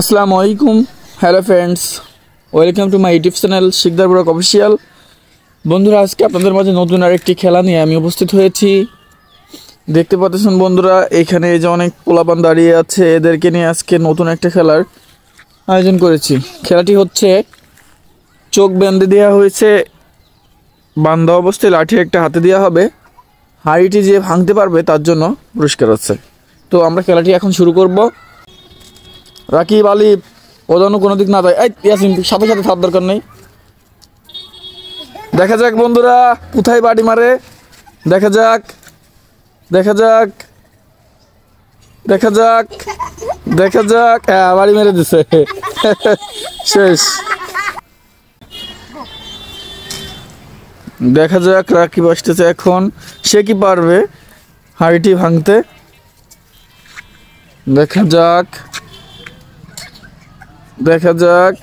আসসালামু আলাইকুম, hello friends, welcome to my YouTube channel Shikdar blog official. বন্ধুরা, আজকে আপনাদের মাঝে নতুন আরেকটি খেলা নিয়ে আমি উপস্থিত হয়েছি। দেখতে পাচ্ছেন বন্ধুরা, এখানে এই যে অনেক পোলাপান দাঁড়িয়ে আছে, এদেরকে নিয়ে আজকে নতুন একটা খেলার আয়োজন করেছি। খেলাটি হচ্ছে চোখ বেঁধে দেওয়া হয়েছে, বান্ধা অবস্থায় লাঠি একটা হাতে দেওয়া হবে, হাঁড়িটি যে ভাঙতে পারবে তার জন্য পুরস্কার আছে। তো আমরা খেলাটি এখন শুরু করব। রাকিব, আলিফ, ওদানো কোনো দিক না যায়, এই ইয়াসিন সাথে সাথে থাকার দরকার নেই। দেখা যাক বন্ধুরা কোথায় বাড়ি মারে, দেখা যাক দেখা যাক দেখা যাক দেখা যাক। হ্যাঁ, বাড়ি মেরে দিছে, শেষ। দেখা যাক রাকিব আসতেছে এখন, সে কি পারবে হাঁড়িটি ভাঙতে। দেখা যাক দেখা যাক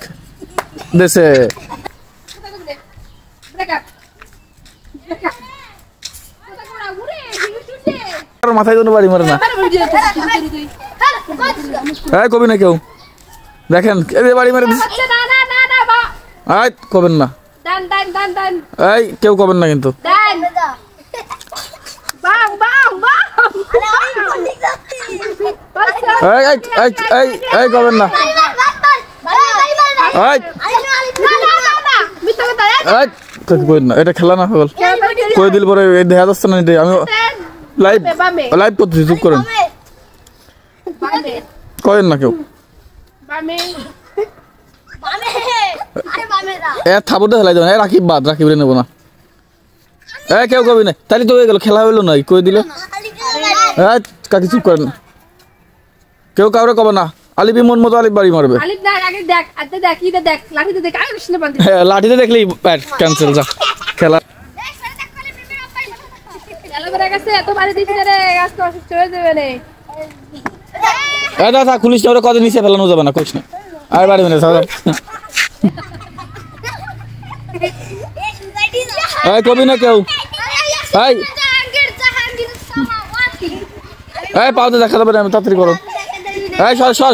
দেশে মাথায় কোনো বাড়ি মারে না। হ্যাঁ, কবি না কেউ, দেখেন বাড়ি মারে কবেন না, এই কেউ কবেন না কিন্তু। কবেন না, এটা খেলা না হল কই দিল পরে দেখা যাচ্ছে না। আমি লাইভ লাইভ করতেছি, চুপ করেন, করেন না কেউ। থাবতে হেলাই যাবে, রাকিব বাদ, রাকিব নেবো না। কেউ কবি না, তাহলে তো হয়ে গেল, খেলা হইলো না, কই দিল। কাকি চুপ করেন, কেউ কাউরে কবে না। আলিফ মন মতো আলিফ বাড়ি মারবে। হ্যাঁ, লাঠিতে দেখলেই ক্যান্সেল, যা খেলা। খুলিস না, ওরা কত নিচে ফেলানো যাবে না, কোচ না। আর বাড়ি মানে কবি না কেউ। পাওতে দেখা যাবে না, তাড়াতাড়ি করো।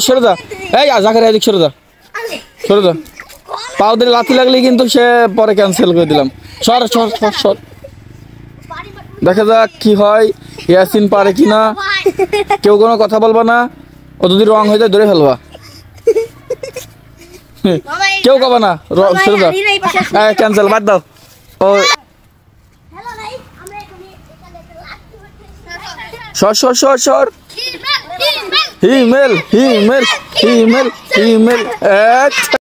সরে যা, এই জাকের এদিক সরে যা, সরে যা। পাও দিলে লাথি লাগলেই কিন্তু সে পরে ক্যান্সেল করে দিলাম। সর সর সর সর, দেখা যাক কি হয়, ইয়াসিন পারে কিনা। কেউ কোনো কথা বলবা না, ও যদি রং হয়ে যায় ধরে ফেলবা। কেউ কবা না, সরে যা, ক্যান্সেল, বাদ দাও। ও সর সর সর সর, হিমেল হিমেল হিমেল হিমেল।